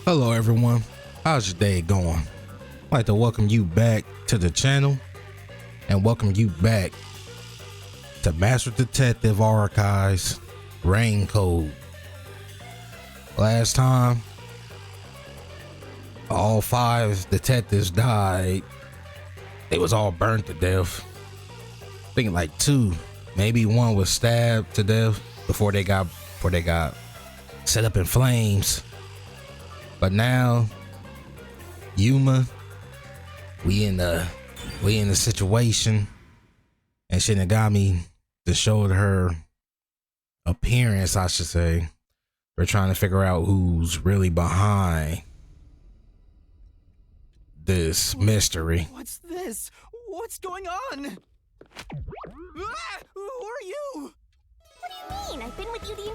Hello everyone, how's your day going? I'd like to welcome you back to the channel and welcome you back to Master Detective Archives Rain Code. Last time, all 5 detectives died. They was all burnt to death. I think like 2, maybe 1 was stabbed to death before they got set up in flames. But now, Yuma, we in the situation, and Shinigami just showed her appearance, I should say. We're trying to figure out who's really behind this mystery. What's this? What's going on? Ah, who are you? What do you mean? I've been with you the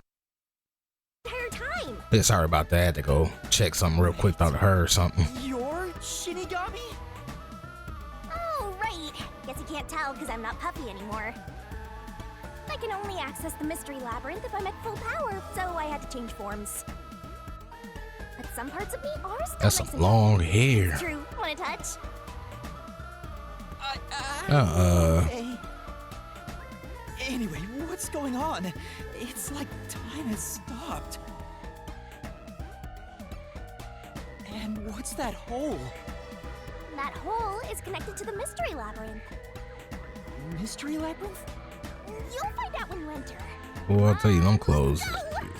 entire time. Yeah, sorry about that. I had to go check something real quick, thought of her or something. You're Shinigami? Oh, right. Guess you can't tell because I'm not Puffy anymore. I can only access the Mystery Labyrinth if I'm at full power, so I had to change forms. But some parts of me are still That's nice some and long healthy. hair. It's true. Want a touch? Okay. Anyway, what's going on? It's like time has stopped. And what's that hole? That hole is connected to the Mystery Labyrinth. Mystery Labyrinth? You'll find out when you enter. Well, I'll tell you, them clothes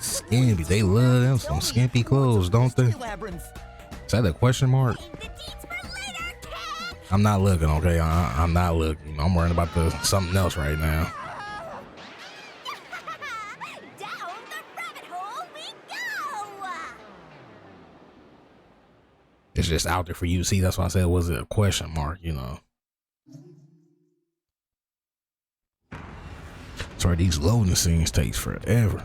skimpy. They love them some skimpy clothes, don't they? Mystery Labyrinth. Is that a question mark? Save the deets for later, kid! I'm not looking, okay? I'm not looking. I'm worrying about something else right now. Down the rabbit hole we go! It's just out there for you. See, that's why I said, was it a question mark, you know? Sorry, these loading scenes takes forever.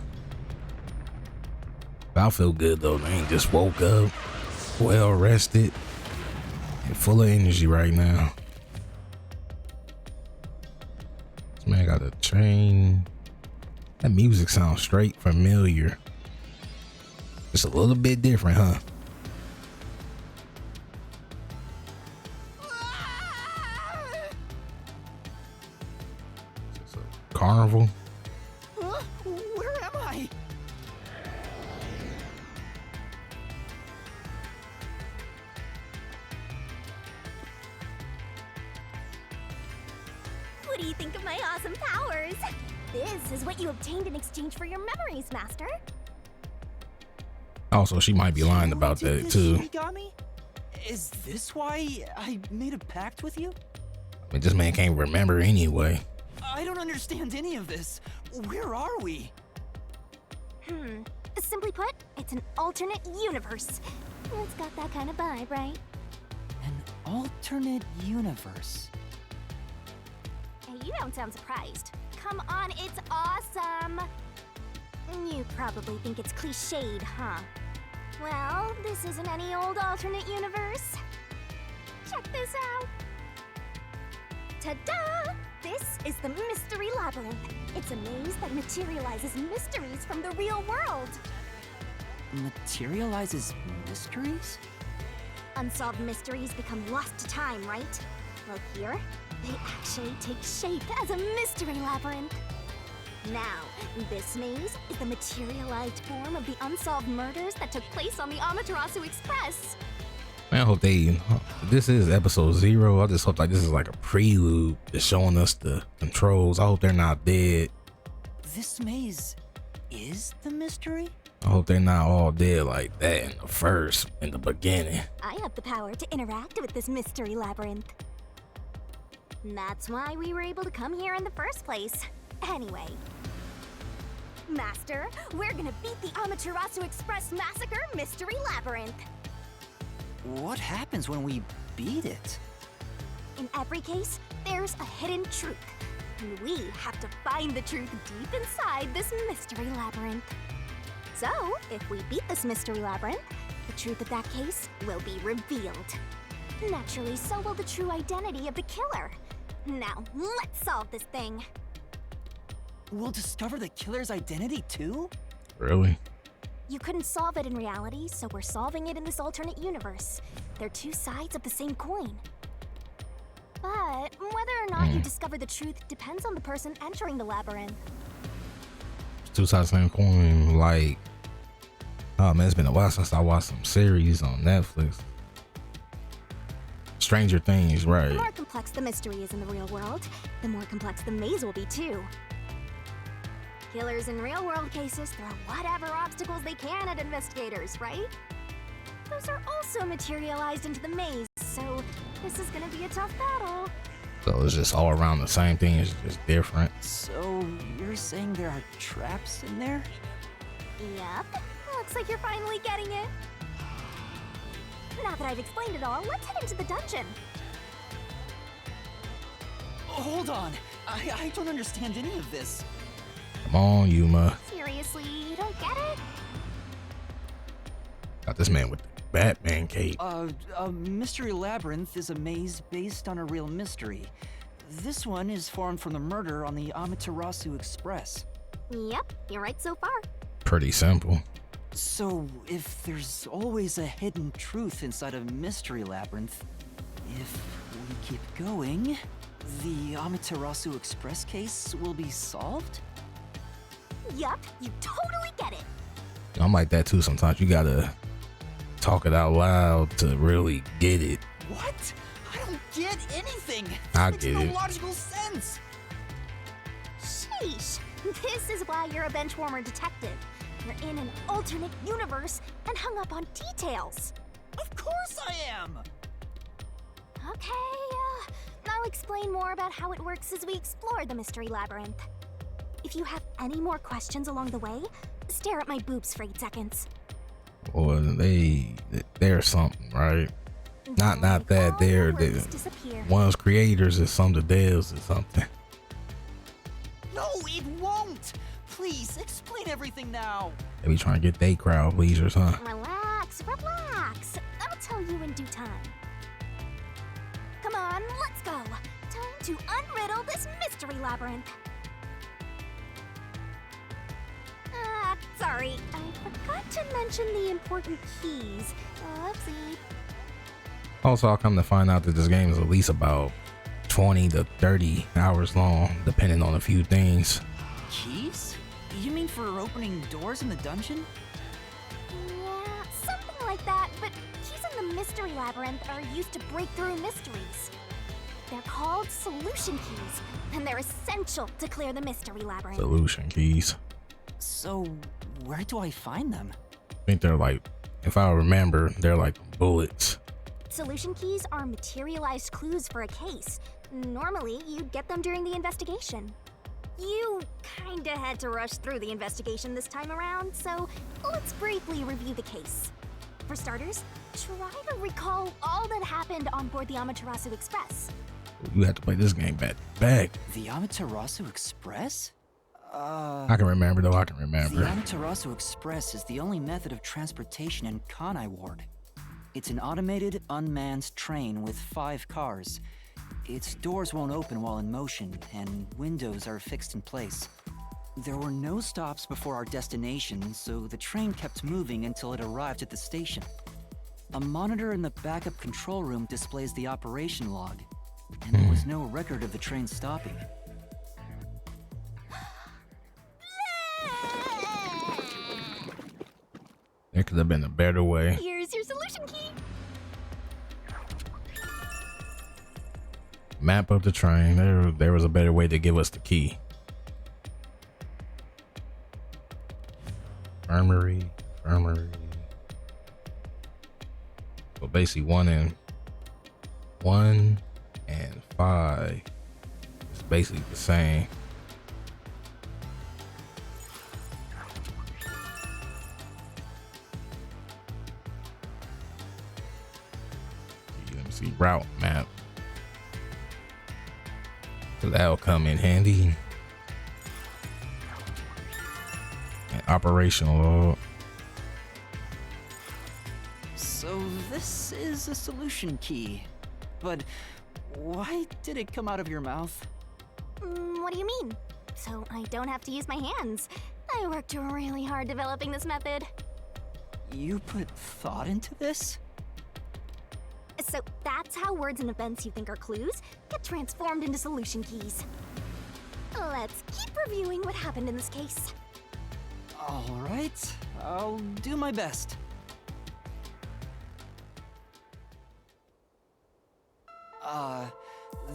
I feel good though. They ain't just woke up, well rested, and full of energy right now. This man got a chain. That music sounds straight familiar. Just a little bit different, huh? It's a carnival. Huh? Where am I? What do you think of my awesome powers? This is what you obtained in exchange for your memories, Master. Also, she might be lying about You did that this, too. Shinigami? Is this why I made a pact with you? But this man can't remember anyway. I don't understand any of this. Where are we? Simply put, it's an alternate universe. It's got that kind of vibe, right? An alternate universe. Hey, you don't sound surprised. Come on, it's awesome! You probably think it's cliched, huh? Well, this isn't any old alternate universe. Check this out! Ta-da! This is the Mystery Labyrinth. It's a maze that materializes mysteries from the real world. Materializes mysteries? Unsolved mysteries become lost to time, right? Well, here, they actually take shape as a mystery labyrinth. Now, this maze is the materialized form of the unsolved murders that took place on the Amaterasu Express. Man, I hope this is episode 0. I just hope like this is like a prelude to showing us the controls. I hope they're not dead. This maze is the mystery? I hope they're not all dead like that in the beginning. I have the power to interact with this mystery labyrinth. That's why we were able to come here in the first place. Anyway, Master, we're gonna beat the Amaterasu Express Massacre Mystery Labyrinth. What happens when we beat it? In every case, there's a hidden truth. And we have to find the truth deep inside this mystery labyrinth. So, if we beat this mystery labyrinth, the truth of that case will be revealed. Naturally, so will the true identity of the killer. Now, let's solve this thing. We'll discover the killer's identity too? Really? You couldn't solve it in reality, so we're solving it in this alternate universe. They're two sides of the same coin. But whether or not you discover the truth depends on the person entering the labyrinth. Two sides of the same coin. Like, oh man, it's been a while since I watched some series on Netflix. Stranger Things, right? The more complex the mystery is in the real world, the more complex the maze will be too. Killers in real-world cases throw whatever obstacles they can at investigators, right? Those are also materialized into the maze, so this is gonna be a tough battle. So it's just all around the same thing, it's just different. So, you're saying there are traps in there? Yep, looks like you're finally getting it. Now that I've explained it all, let's head into the dungeon. Hold on. I don't understand any of this. Come on, Yuma. Seriously, you don't get it? Got this man with the Batman cape. A mystery labyrinth is a maze based on a real mystery. This one is formed from the murder on the Amaterasu Express. Yep, you're right so far. Pretty simple. So, if there's always a hidden truth inside a mystery labyrinth, if we keep going, the Amaterasu Express case will be solved? Yup, you totally get it. I'm like that too sometimes. You gotta talk it out loud to really get it. What? I don't get anything. I Makes get no it. logical sense. Sheesh. This is why you're a benchwarmer detective. You're in an alternate universe and hung up on details. Of course I am. Okay, I'll explain more about how it works as we explore the mystery labyrinth. If you have any more questions along the way, stare at my boobs for 8 seconds. Or they're something, right? Not that they're Disappear. one's creators is some of the devs or something. No, it won't. Please explain everything now. They be trying to get they crowd pleasers, huh? Relax, relax. I'll tell you in due time. Come on, let's go. Time to unriddle this mystery labyrinth. Sorry, I forgot to mention the important keys. Oopsie. Also, I'll come to find out that this game is at least about 20 to 30 hours long, depending on a few things. Keys? You mean for opening doors in the dungeon? Yeah, something like that, but keys in the mystery labyrinth are used to break through mysteries. They're called solution keys, and they're essential to clear the mystery labyrinth. Solution keys. So, where do I find them? I think they're like, if I remember, they're like bullets. Solution keys are materialized clues for a case. Normally, you'd get them during the investigation. You kinda had to rush through the investigation this time around, so let's briefly review the case. For starters, try to recall all that happened on board the Amaterasu Express. You have to play this game back to back. The Amaterasu Express? I can remember though, I can The remember. Amaterasu Express is the only method of transportation in Kanai Ward. It's an automated, unmanned train with 5 cars. Its doors won't open while in motion, and windows are fixed in place. There were no stops before our destination, so the train kept moving until it arrived at the station. A monitor in the backup control room displays the operation log, and there was no record of the train stopping. There could have been a better way. Here's your solution key. Map of the train. There was a better way to give us the key. Infirmary. So basically 1 and 5 is basically the same. Let me see, route map. So that'll come in handy. And operational log. So this is a solution key. But why did it come out of your mouth? What do you mean? So I don't have to use my hands. I worked really hard developing this method. You put thought into this? So that's how words and events you think are clues get transformed into solution keys. Let's keep reviewing what happened in this case. All right, I'll do my best.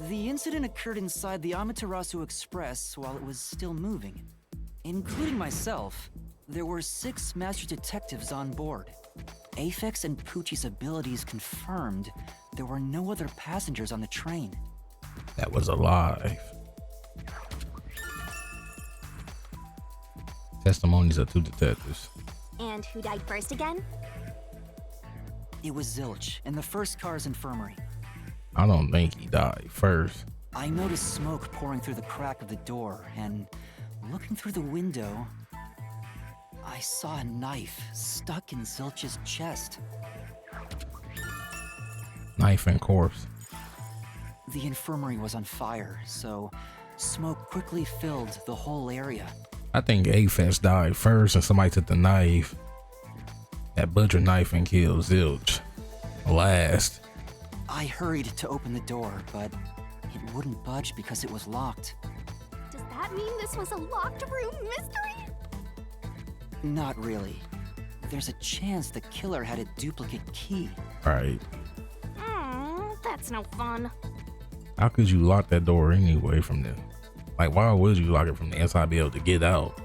The incident occurred inside the Amaterasu Express while it was still moving. Including myself, there were 6 master detectives on board. Aphex and Poochie's abilities confirmed there were no other passengers on the train. That was alive. Testimonies of 2 detectives. And who died first again? It was Zilch in the first car's infirmary. I don't think he died first. I noticed smoke pouring through the crack of the door, and looking through the window, I saw a knife stuck in Zilch's chest. Knife and corpse. The infirmary was on fire, so smoke quickly filled the whole area. I think Aphex died first and somebody took the knife. That butcher knife and killed Zilch. Last. I hurried to open the door, but it wouldn't budge because it was locked. Does that mean this was a locked room mystery? Not really. There's a chance the killer had a duplicate key. Right. That's no fun. How could you lock that door anyway from the... Like, why would you lock it from the inside to be able to get out?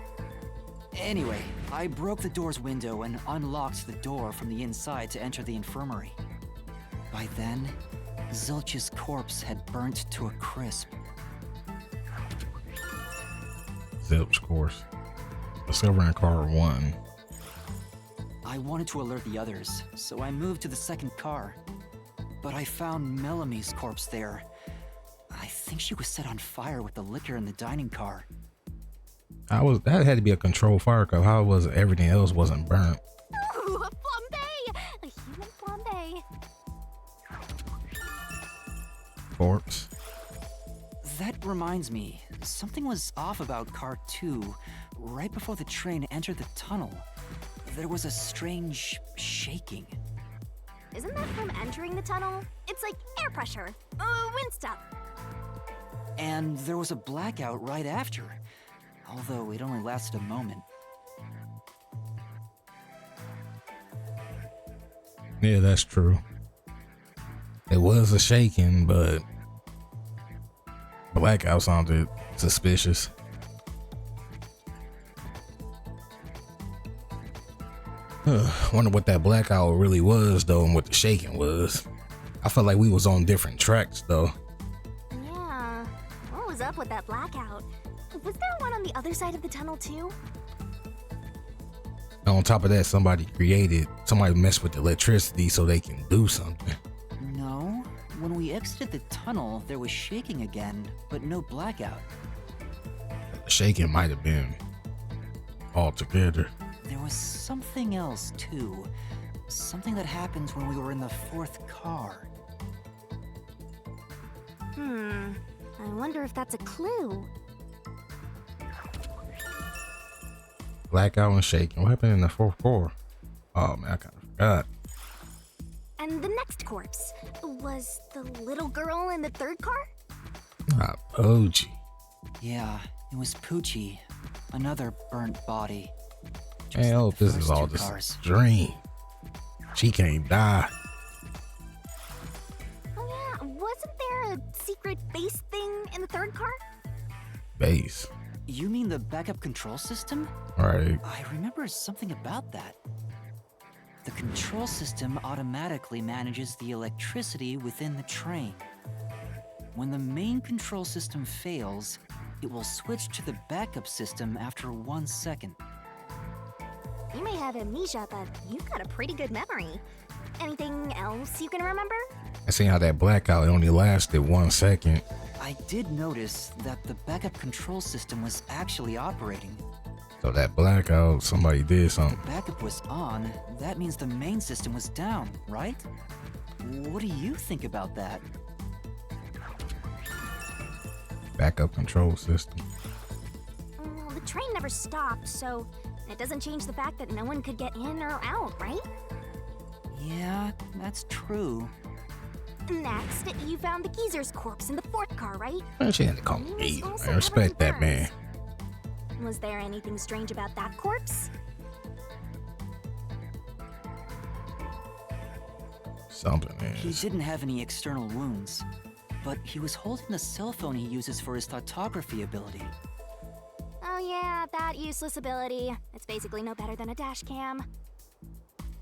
Anyway, I broke the door's window and unlocked the door from the inside to enter the infirmary. By then, Zilch's corpse had burnt to a crisp. Zilch course. Discovering car 1. I wanted to alert the others, so I moved to the second car. But I found Melamie's corpse there. I think she was set on fire with the liquor in the dining car. That had to be a controlled fire, cause how was everything else wasn't burnt? Ooh, a flambe! A human flambe. Corpse. That reminds me, something was off about car 2. Right before the train entered the tunnel, there was a strange shaking. Isn't that from entering the tunnel? It's like air pressure. Wind stuff. And there was a blackout right after, although it only lasted a moment. Yeah, that's true. It was a shaking, but blackout sounded suspicious. Wonder what that blackout really was though, and what the shaking was. I felt like we was on different tracks though. Yeah. What was up with that blackout? Was there one on the other side of the tunnel too? And on top of that, somebody messed with the electricity so they can do something. No, when we exited the tunnel, there was shaking again, but no blackout. The shaking might have been all together. There was something else too. Something that happened when we were in the 4th car. I wonder if that's a clue. Blackout and shaking. What happened in the 4th car? Oh man, I kind of forgot. And the next corpse was the little girl in the 3rd car? Not Poochie. Yeah, it was Poochie. Another burnt body. Hey, I hope this is all just a dream. She can't die. Oh yeah, wasn't there a secret base thing in the 3rd car? Base. You mean the backup control system? Right. I remember something about that. The control system automatically manages the electricity within the train. When the main control system fails, it will switch to the backup system after 1 second. You may have amnesia, but you've got a pretty good memory. Anything else you can remember? I seen how that blackout only lasted 1 second. I did notice that the backup control system was actually operating. So that blackout, somebody did something. The backup was on, that means the main system was down, right? What do you think about that? Backup control system. Well, the train never stopped, so It doesn't change the fact that no one could get in or out, right? Yeah, that's true. Next, you found the geezer's corpse in the 4th car, right? She had to call me geezer, man. I respect that man. Was there anything strange about that corpse? Something He is. didn't have any external wounds, but he was holding the cell phone he uses for his photography ability. Oh yeah, that useless ability. It's basically no better than a dash cam.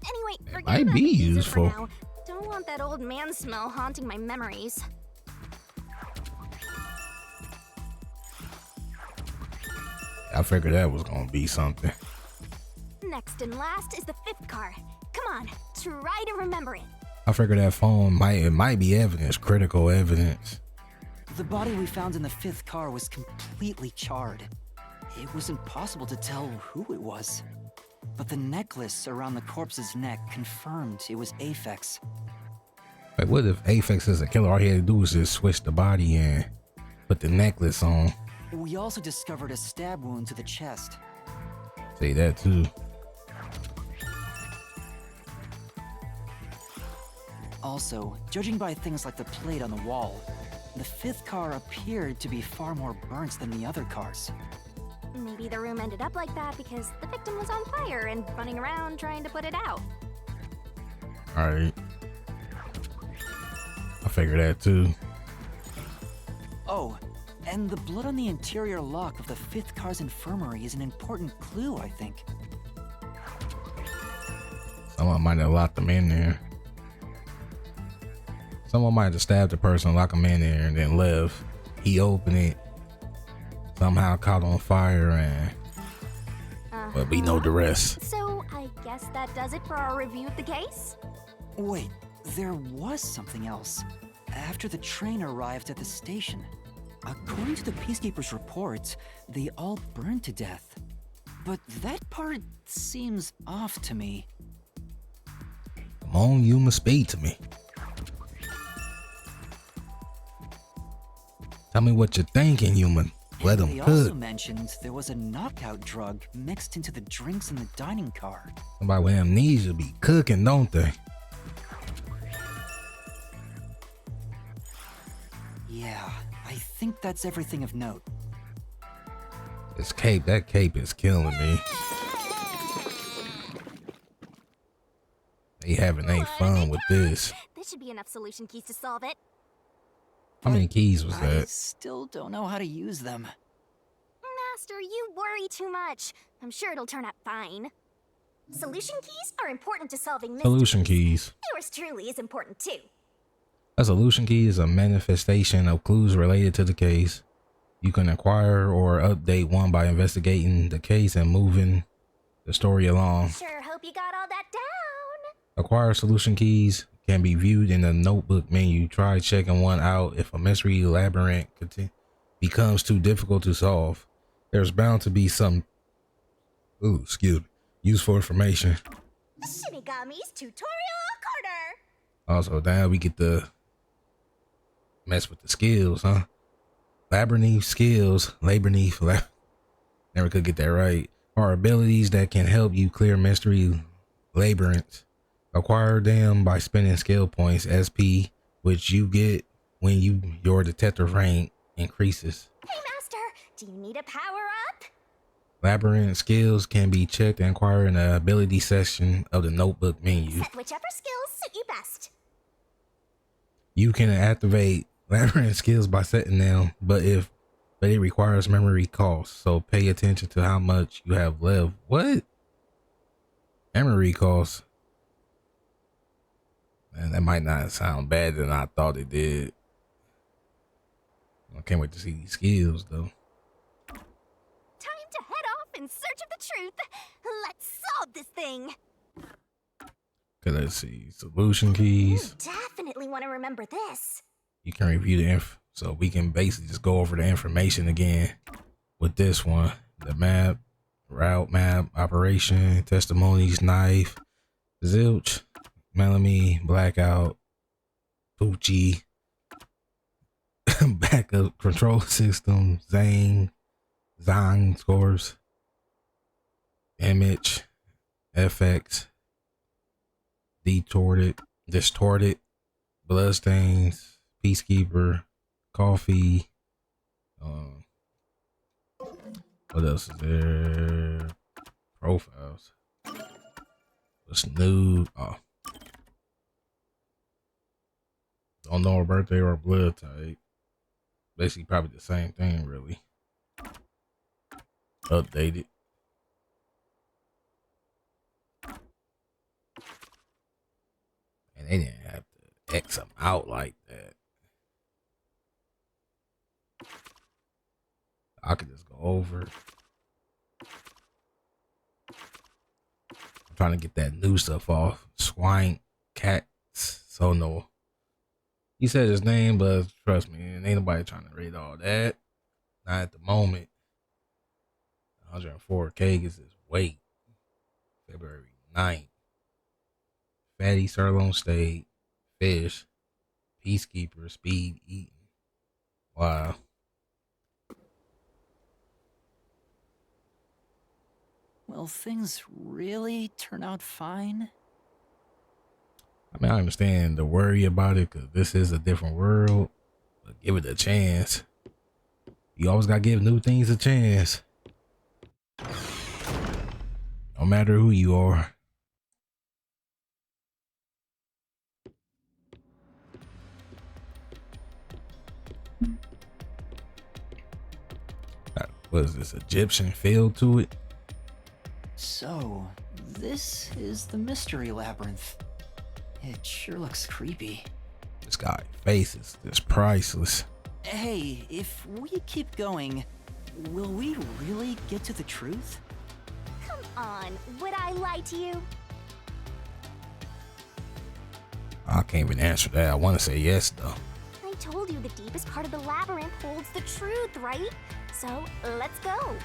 Anyway, forget might about be the geezer useful. for now. Don't want that old man smell haunting my memories. I figured that was gonna be something. Next and last is the 5th car. Come on, try to remember it. I figured that phone might be evidence, critical evidence. The body we found in the 5th car was completely charred. It was impossible to tell who it was. But the necklace around the corpse's neck confirmed it was Aphex. Like, what if Aphex is a killer? All he had to do was just switch the body and put the necklace on. We also discovered a stab wound to the chest. Say that too. Also, judging by things like the plate on the wall, the 5th car appeared to be far more burnt than the other cars. Maybe the room ended up like that because the victim was on fire and running around trying to put it out. Alright. I figured that too. Oh, and the blood on the interior lock of the 5th car's infirmary is an important clue, I think. Someone might have locked them in there. Someone might have stabbed the person, locked them in there, and then left. He opened it, somehow caught on fire, and but we know the rest. So I guess that does it for our review of the case? Wait, there was something else. After the train arrived at the station, according to the Peacekeeper's report, they all burned to death. But that part seems off to me. Come on, Yuma, speak to me. Tell me what you're thinking, human. Let them They cook. also mentioned there was a knockout drug mixed into the drinks in the dining car. Somebody with amnesia be cooking, don't they? Yeah, I think that's everything of note. This cape, that cape is killing me. They having ain't fun with this. This should be enough solution keys to solve it. How many keys was I that? still don't know how to use them. Master, you worry too much. I'm sure it'll turn out fine. Solution keys are important to solving mysteries. Solution keys. Yours truly is important too. A solution key is a manifestation of clues related to the case. You can acquire or update one by investigating the case and moving the story along. Sure hope you got all that down. Acquire solution keys can be viewed in the notebook menu. Try checking one out if a mystery labyrinth becomes too difficult to solve. There's bound to be some useful information. Shinigami's tutorial corner. Also, now we get to mess with the skills, huh? Labyrinth skills, never could get that right, are abilities that can help you clear mystery labyrinths. Acquire them by spending skill points, SP, which you get when your detective rank increases. Hey Master, do you need a power up? Labyrinth skills can be checked and acquired in the ability section of the notebook menu. Set whichever skills suit you best. You can activate labyrinth skills by setting them, but it requires memory costs, so pay attention to how much you have left. What? Memory costs? Man, that might not sound bad than I thought it did. I can't wait to see these skills though. Time to head off in search of the truth. Let's solve this thing. Okay, let's see. Solution keys. Definitely want to remember this. You can review the so we can basically just go over the information again with this one. The map, route map, operation, testimonies, knife, zilch, Melanie, blackout, Poochie, backup control system, Zang scores. image, FX, distorted, bloodstains, peacekeeper, coffee. What else is there? Profiles. What's new? Oh, don't know a birthday or a blood type. Basically, probably the same thing, really. Updated. And they didn't have to X them out like that. I could just go over. I'm trying to get that new stuff off. Swine cats. So no. He said his name, but trust me, ain't nobody trying to read all that. Not at the moment. 104K is his weight. February 9th. Fatty sirloin steak, fish, peacekeeper, speed eating. Wow. Will things really turn out fine? I mean, I understand the worry about it because this is a different world, but give it a chance. You always gotta give new things a chance. No matter who you are. What is this, Egyptian feel to it? So, this is the mystery labyrinth. It sure looks creepy. This guy's face is just priceless. Hey, if we keep going, will we really get to the truth? Come on, would I lie to you? I can't even answer that. I want to say yes, though. I told you the deepest part of the labyrinth holds the truth, right? So, let's go.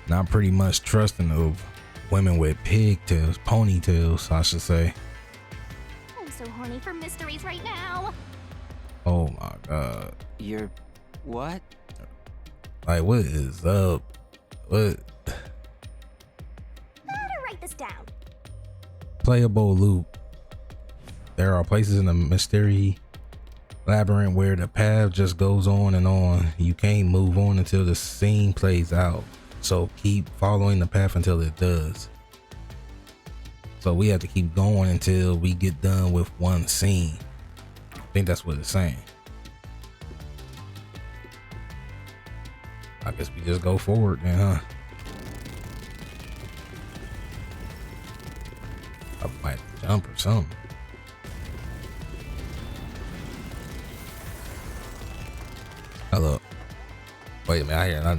Not pretty much trusting of women with pigtails, ponytails, I should say. I'm so horny for mysteries right now. Oh my god. You're... what? Like, what is up? What? Gotta write this down. Playable loop. There are places in the mystery labyrinth where the path just goes on and on. You can't move on until the scene plays out. So keep following the path until it does. So we have to keep going until we get done with one scene. I think that's what it's saying. I guess we just go forward then, huh? I might have to jump or something. Hello. Wait a minute, I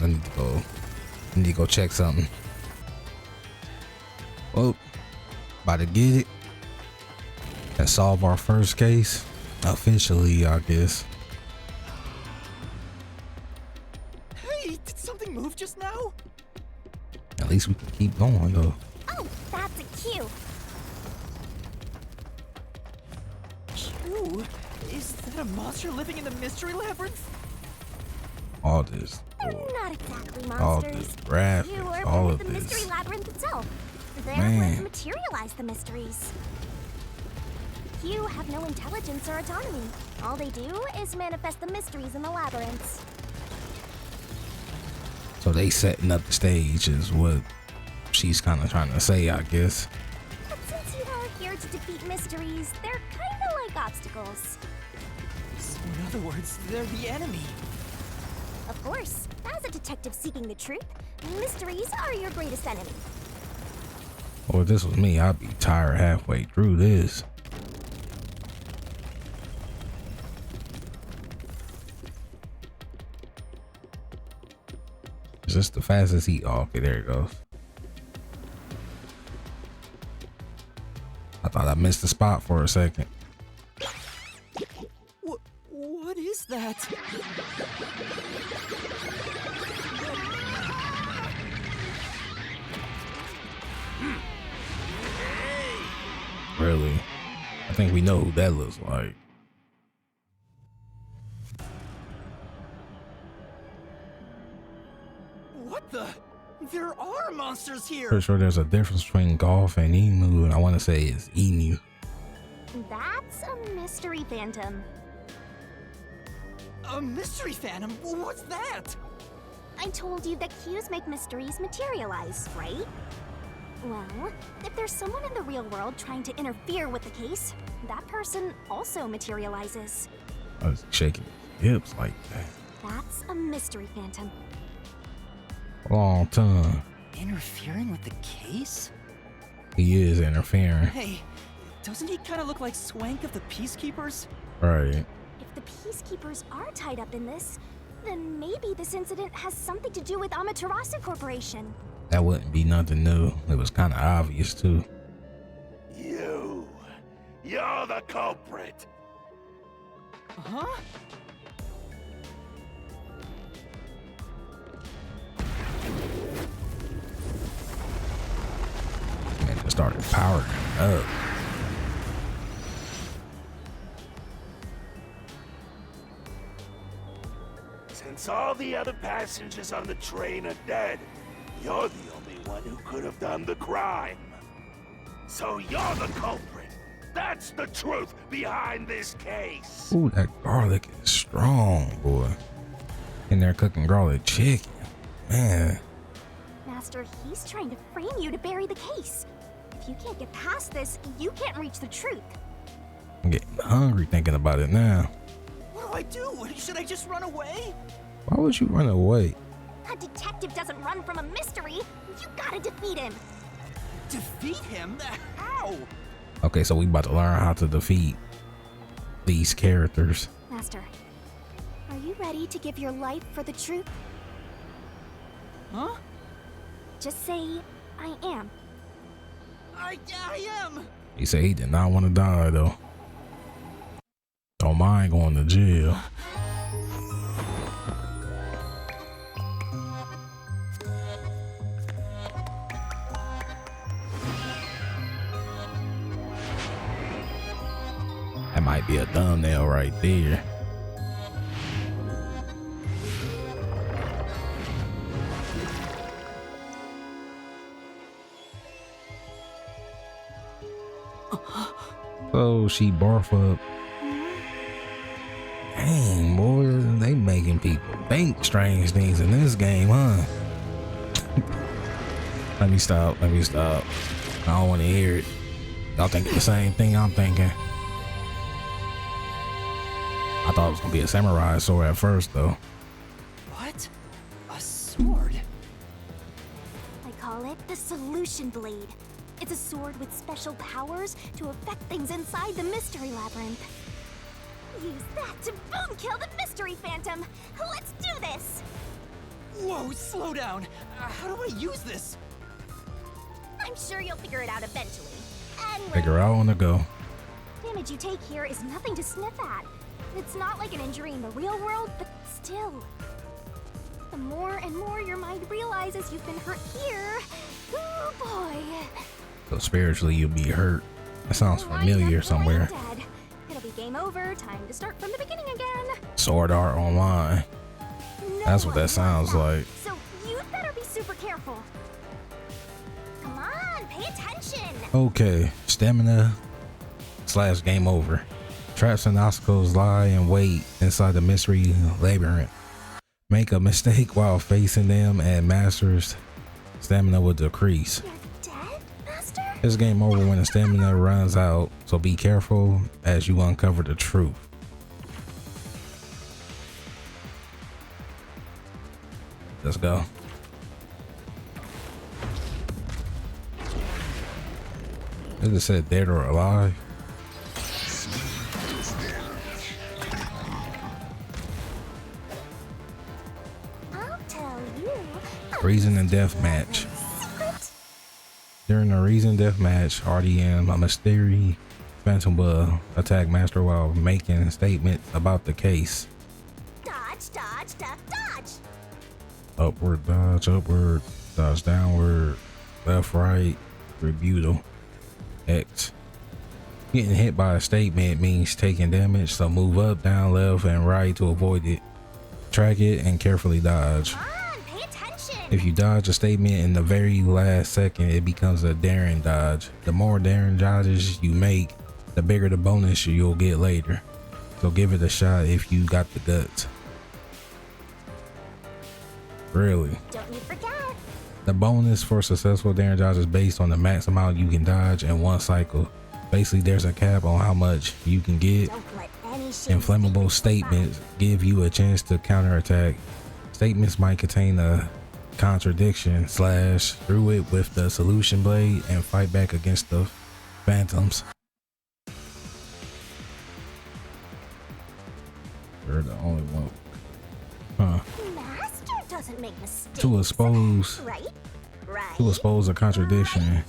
need to go check something. Well, about to get it and solve our first case officially, I guess. Hey, did something move just now? At least we can keep going though. Oh, that's a cue. Q? Is that a monster living in the mystery labyrinth? All this, They're not exactly all monsters. this graphics, You are all part of of the this. mystery labyrinth itself. They're Man. what materialize the mysteries. You have no intelligence or autonomy. All they do is manifest the mysteries in the labyrinths. So they setting up the stage is what she's kind of trying to say, I guess. But since you are here to defeat mysteries, they're kind of like obstacles. So in other words, they're the enemy. Of course, as a detective seeking the truth, mysteries are your greatest enemy. Well, if this was me, I'd be tired halfway through this. Is this the fastest he? Oh, okay, there it goes. I thought I missed the spot for a second. What is that? Really? I think we know who that looks like. What the? There are monsters! monsters here? Pretty sure there's a difference between golf and emu, and I want to say it's emu. That's a mystery phantom. A mystery phantom? What's that? I told you that cues make mysteries materialize, right? Well, if there's someone in the real world trying to interfere with the case, that person also materializes. I was shaking his hips like that. That's a mystery phantom. Long time. Interfering with the case? He is interfering. Hey, doesn't he kind of look like Swank of the Peacekeepers? Right. If the Peacekeepers are tied up in this, then maybe this incident has something to do with Amaterasu Corporation. That wouldn't be nothing new. It was kind of obvious too. You're the culprit. Huh? And it started powering up. Since all the other passengers on the train are dead, you're the only one who could have done the crime. So you're the culprit. That's the truth behind this case. Ooh, that garlic is strong, boy. In there cooking garlic chicken. Man. Master, he's trying to frame you to bury the case. If you can't get past this, you can't reach the truth. I'm getting hungry thinking about it now. What do? Should I just run away? Why would you run away? A detective doesn't run from a mystery. You gotta defeat him. Defeat him? How? Okay, so we about to learn how to defeat these characters. Master, are you ready to give your life for the truth? Huh? Just say, I am. I am. He said he did not want to die though. Don't mind going to jail. That might be a thumbnail right there. So she barf up. Dang, boy, they making people think strange things in this game, huh? Let me stop. I don't want to hear it. Y'all thinking the same thing I'm thinking. I thought it was gonna be a samurai sword at first, though. What? A sword? I call it the Solution Blade. It's a sword with special powers to affect things inside the Mystery Labyrinth. Use that to boom kill the Mystery Phantom. Let's do this. Whoa, slow down. How do I use this? I'm sure you'll figure it out eventually. Anyway, Figure out on the go. damage you take here is nothing to sniff at. It's not like an injury in the real world, but still. The more and more your mind realizes you've been hurt here, oh boy. So spiritually, you'll be hurt. That sounds Don't worry, familiar you're somewhere. dead. It'll be game over. Time to start from the beginning again. Sword Art Online. No That's what that one sounds wants like. So you'd better be super careful. Come on, pay attention. Okay, stamina / game over. Traps and obstacles lie in wait inside the mystery labyrinth. Make a mistake while facing them and master's stamina will decrease. You're dead, Master? It's game over when the stamina runs out, so be careful as you uncover the truth. Let's go. It just said dead or alive. I'll tell you. Reason and death match. Secret? During the reason death match, RDM, a mystery phantom will attack Master while making statements about the case. Dodge, dodge, duck, dodge. Upward, dodge downward, left, right, rebuttal, X. Getting hit by a statement means taking damage, so move up, down, left, and right to avoid it. Track it and carefully dodge. Come on, pay attention. If you dodge a statement in the very last second, it becomes a daring dodge. The more daring dodges you make, the bigger the bonus you'll get later. So give it a shot if you got the guts. Really? Don't you forget. The bonus for successful daring dodge is based on the max amount you can dodge in one cycle. Basically, there's a cap on how much you can get. Don't let any shit Inflammable statements give you a chance to counterattack. Statements might contain a contradiction / through it with the solution blade and fight back against the phantoms. We're the only one. Huh. Master doesn't make mistakes. To expose a contradiction,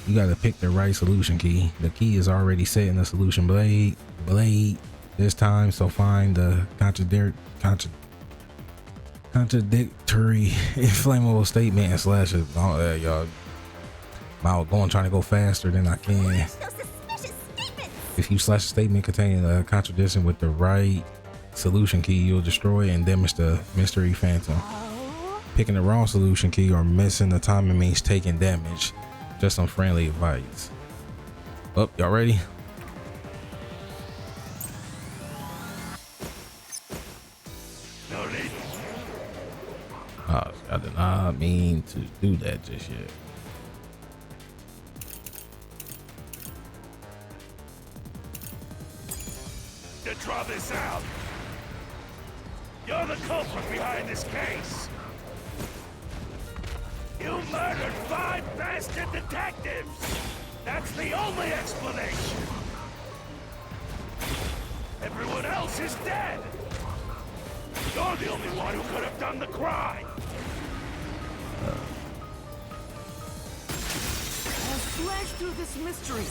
you gotta pick the right solution key. The key is already set in the solution blade this time, so find the contradictory inflammable statement and slash it. All that, y'all. I was trying to go faster than I can. No suspicious statements. If you slash a statement containing a contradiction with the right solution key, you'll destroy and damage the mystery phantom. Oh. Picking the wrong solution key or missing the timing means taking damage. Just some friendly advice. Oh, y'all ready? Oh, I did not mean to do that just yet. To draw this out. You're the culprit behind this case. You murdered 5 bastard detectives. That's the only explanation. Everyone else is dead. You're the only one who could have done the crime. I'll slash through this mystery.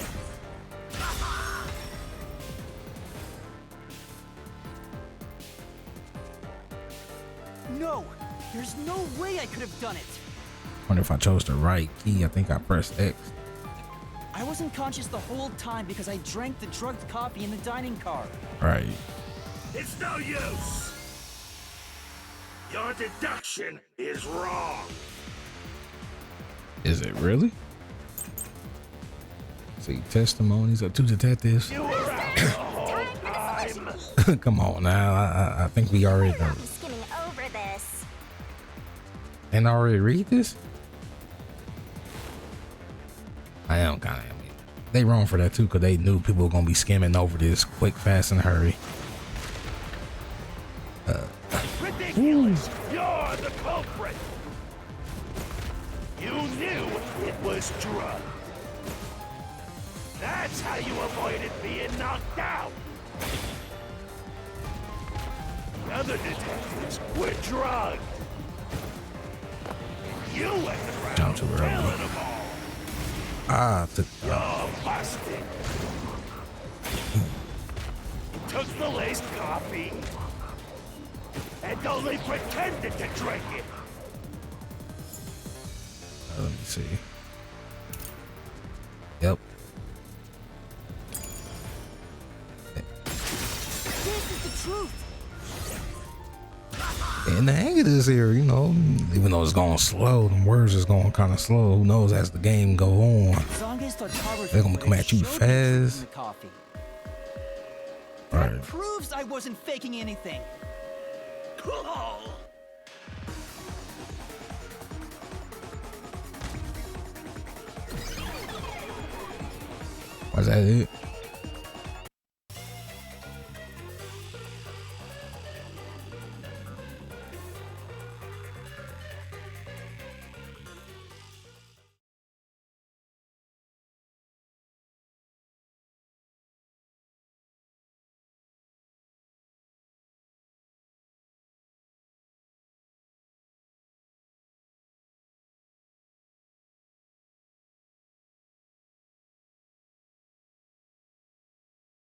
No, there's no way I could have done it. Wonder if I chose the right key. I think I pressed X. I wasn't conscious the whole time because I drank the drugged coffee in the dining car. Right. It's no use. Your deduction is wrong. Is it really? See, testimonies of 2 detectives. You were out the whole time. Come on now. I think we already I'll be skimming over this. and already read this. I am kind of. They wrong for that too, because they knew people were gonna be skimming over this quick, fast, and hurry. Ridiculous! You're the culprit! You knew it was drugged. That's how you avoided being knocked out. The other detectives were drugged. You went around Jump too early. telling them all. You're busted. You took the laced coffee and only pretended to drink it. Let me see. Yep. This is the truth. And the hang of this here, you know, even though it's going slow, the words is going kind of slow. Who knows as the game go on? They're gonna come at you fast. That Right. proves I wasn't faking anything. Was that it?